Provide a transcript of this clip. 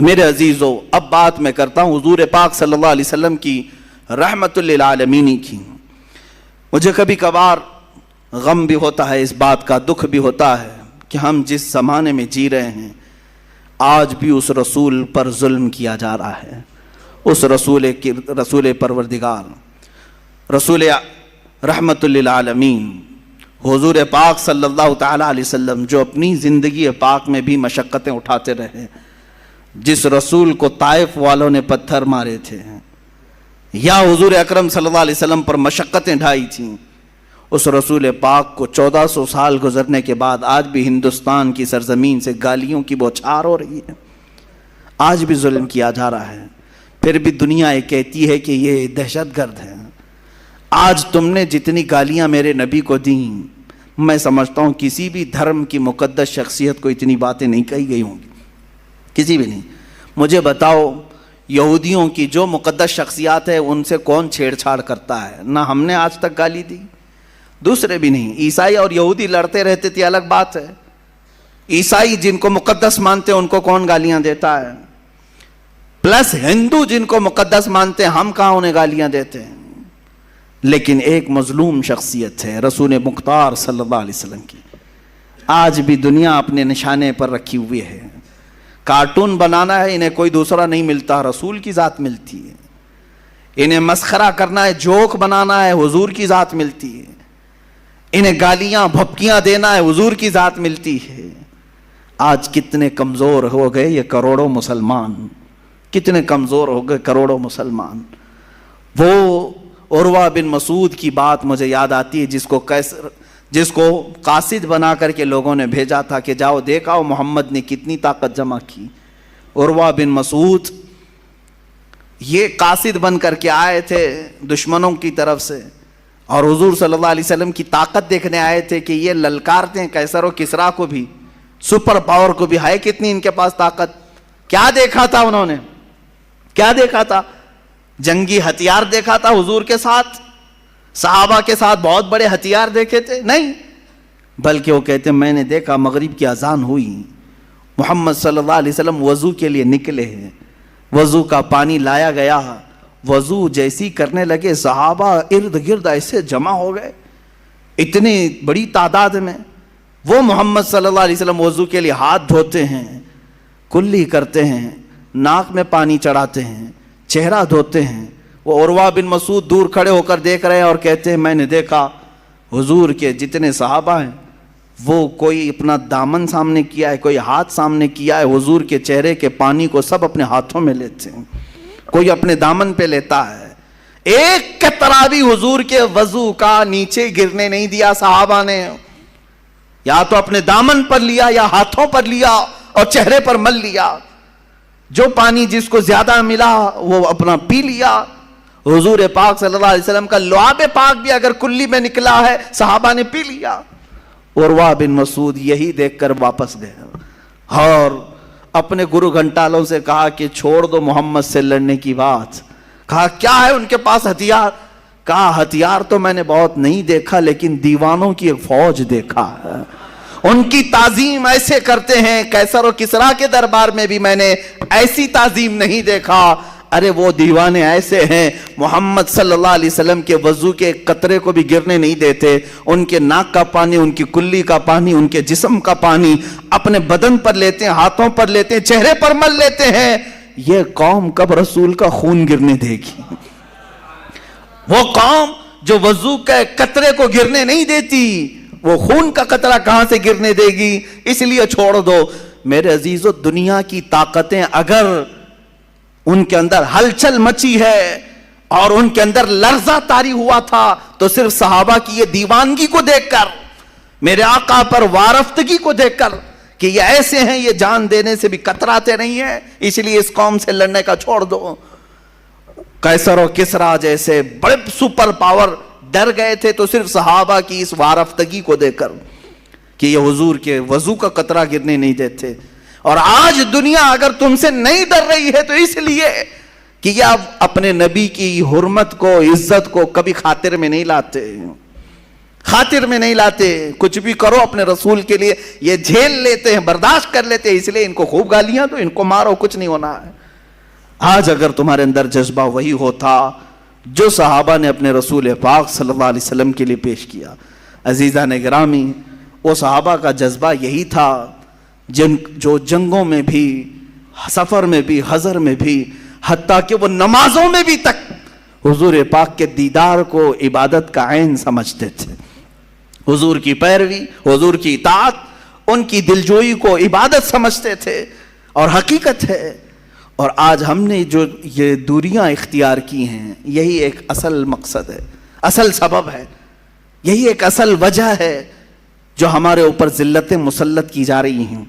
میرے عزیزو، اب بات میں کرتا ہوں حضور پاک صلی اللہ علیہ وسلم کی رحمت للعالمین کی۔ مجھے کبھی کبھار غم بھی ہوتا ہے، اس بات کا دکھ بھی ہوتا ہے کہ ہم جس زمانے میں جی رہے ہیں آج بھی اس رسول پر ظلم کیا جا رہا ہے، اس رسول پروردگار، رسول رحمت للعالمین حضور پاک صلی اللہ تعالیٰ علیہ وسلم، جو اپنی زندگی پاک میں بھی مشقتیں اٹھاتے رہے، جس رسول کو طائف والوں نے پتھر مارے تھے یا حضور اکرم صلی اللہ علیہ وسلم پر مشقتیں ڈھائی تھیں، اس رسول پاک کو 1400 سال گزرنے کے بعد آج بھی ہندوستان کی سرزمین سے گالیوں کی بوچھار ہو رہی ہے، آج بھی ظلم کیا جا رہا ہے، پھر بھی دنیا یہ کہتی ہے کہ یہ دہشت گرد ہے۔ آج تم نے جتنی گالیاں میرے نبی کو دیں، میں سمجھتا ہوں کسی بھی دھرم کی مقدس شخصیت کو اتنی باتیں نہیں کہی گئی ہوں گی، کسی بھی نہیں۔ مجھے بتاؤ یہودیوں کی جو مقدس شخصیات ہے ان سے کون چھیڑ چھاڑ کرتا ہے؟ نہ ہم نے آج تک گالی دی، دوسرے بھی نہیں۔ عیسائی اور یہودی لڑتے رہتے تھے، الگ بات ہے، عیسائی جن کو مقدس مانتے ہیں ان کو کون گالیاں دیتا ہے؟ پلس ہندو جن کو مقدس مانتے ہیں، ہم کہاں انہیں گالیاں دیتے ہیں؟ لیکن ایک مظلوم شخصیت ہے رسول مختار صلی اللہ علیہ وسلم کی، آج بھی دنیا اپنے نشانے پر رکھی ہوئی ہے۔ کارٹون بنانا ہے انہیں کوئی دوسرا نہیں ملتا، رسول کی ذات ملتی ہے۔ انہیں مسخرہ کرنا ہے، جوک بنانا ہے، حضور کی ذات ملتی ہے۔ انہیں گالیاں بھپکیاں دینا ہے، حضور کی ذات ملتی ہے۔ آج کتنے کمزور ہو گئے یہ کروڑوں مسلمان، کتنے کمزور ہو گئے کروڑوں مسلمان۔ وہ عروہ بن مسعود کی بات مجھے یاد آتی ہے، جس کو قاصد بنا کر کے لوگوں نے بھیجا تھا کہ جاؤ دیکھاؤ محمد نے کتنی طاقت جمع کی۔ عروہ بن مسعود یہ قاصد بن کر کے آئے تھے دشمنوں کی طرف سے، اور حضور صلی اللہ علیہ وسلم کی طاقت دیکھنے آئے تھے کہ یہ للکارتے ہیں کیسر و کسریٰ کو بھی، سپر پاور کو بھی، ہے کتنی ان کے پاس طاقت۔ کیا دیکھا تھا انہوں نے؟ کیا دیکھا تھا؟ جنگی ہتھیار دیکھا تھا حضور کے ساتھ؟ صحابہ کے ساتھ بہت بڑے ہتھیار دیکھے تھے؟ نہیں، بلکہ وہ کہتے ہیں میں نے دیکھا مغرب کی اذان ہوئی، محمد صلی اللہ علیہ وسلم وضو کے لیے نکلے ہیں، وضو کا پانی لایا گیا، وضو جیسی کرنے لگے صحابہ ارد گرد ایسے جمع ہو گئے اتنی بڑی تعداد میں۔ وہ محمد صلی اللہ علیہ وسلم وضو کے لیے ہاتھ دھوتے ہیں، کلی کرتے ہیں، ناک میں پانی چڑھاتے ہیں، چہرہ دھوتے ہیں۔ وہ عروہ بن مسعود دور کھڑے ہو کر دیکھ رہے ہیں اور کہتے ہیں میں نے دیکھا حضور کے جتنے صحابہ ہیں وہ کوئی اپنا دامن سامنے کیا ہے، کوئی ہاتھ سامنے کیا ہے، حضور کے چہرے کے پانی کو سب اپنے ہاتھوں میں لیتے ہیں، کوئی اپنے دامن پہ لیتا ہے۔ ایک قطرہ بھی حضور کے وضو کا نیچے گرنے نہیں دیا صحابہ نے، یا تو اپنے دامن پر لیا یا ہاتھوں پر لیا اور چہرے پر مل لیا، جو پانی جس کو زیادہ ملا وہ اپنا پی لیا۔ حضور پاک صلی اللہ علیہ وسلم کا لعاب پاک بھی اگر کلی میں نکلا ہے صحابہ نے پی لیا۔ عروہ بن مسعود یہی دیکھ کر واپس گئے اور اپنے گرو گھنٹالوں سے کہا کہ چھوڑ دو محمد سے لڑنے کی بات۔ کہا کیا ہے ان کے پاس ہتھیار؟ کہا ہتھیار تو میں نے بہت نہیں دیکھا لیکن دیوانوں کی ایک فوج دیکھا ہے، ان کی تعظیم ایسے کرتے ہیں، کیسر و کسریٰ کے دربار میں بھی میں نے ایسی تعظیم نہیں دیکھا۔ ارے وہ دیوانے ایسے ہیں محمد صلی اللہ علیہ وسلم کے وضو کے قطرے کو بھی گرنے نہیں دیتے، ان کے ناک کا پانی، ان کی کلی کا پانی، ان کے جسم کا پانی اپنے بدن پر لیتے ہیں، ہاتھوں پر لیتے ہیں، چہرے پر مل لیتے ہیں۔ یہ قوم کب رسول کا خون گرنے دے گی؟ وہ قوم جو وضو کے قطرے کو گرنے نہیں دیتی، وہ خون کا قطرہ کہاں سے گرنے دے گی؟ اس لیے چھوڑ دو۔ میرے عزیزو، دنیا کی طاقتیں اگر ان کے اندر ہلچل مچی ہے اور ان کے اندر لرزہ طاری ہوا تھا تو صرف صحابہ کی یہ دیوانگی کو دیکھ کر، میرے آقا پر وارفتگی کو دیکھ کر کہ یہ ایسے ہیں، یہ جان دینے سے بھی کتراتے نہیں ہیں، اس لیے اس قوم سے لڑنے کا چھوڑ دو۔ قیصر و کسریٰ جیسے بڑے سپر پاور ڈر گئے تھے تو صرف صحابہ کی اس وارفتگی کو دیکھ کر کہ یہ حضور کے وضو کا قطرہ گرنے نہیں دیتے۔ اور آج دنیا اگر تم سے نہیں ڈر رہی ہے تو اس لیے کہ یہ اپنے نبی کی حرمت کو، عزت کو کبھی خاطر میں نہیں لاتے۔ خاطر میں نہیں لاتے. کچھ بھی کرو اپنے رسول کے لیے, یہ جھیل لیتے ہیں, برداشت کر لیتے ہیں, اس لیے ان کو خوب گالیاں دو, ان کو مارو, کچھ نہیں ہونا ہے. آج اگر تمہارے اندر جذبہ وہی ہوتا جو صحابہ نے اپنے رسول پاک صلی اللہ علیہ وسلم کے لیے پیش کیا. عزیزان گرامی, وہ صحابہ کا جذبہ یہی تھا جو جنگوں میں بھی, سفر میں بھی, حضر میں بھی, حتیٰ کہ وہ نمازوں میں بھی تک حضور پاک کے دیدار کو عبادت کا عین سمجھتے تھے. حضور کی پیروی, حضور کی اطاعت, ان کی دلجوئی کو عبادت سمجھتے تھے اور حقیقت ہے. اور آج ہم نے جو یہ دوریاں اختیار کی ہیں, یہی ایک اصل مقصد ہے, اصل سبب ہے, یہی ایک اصل وجہ ہے جو ہمارے اوپر ذلتیں مسلط کی جا رہی ہیں.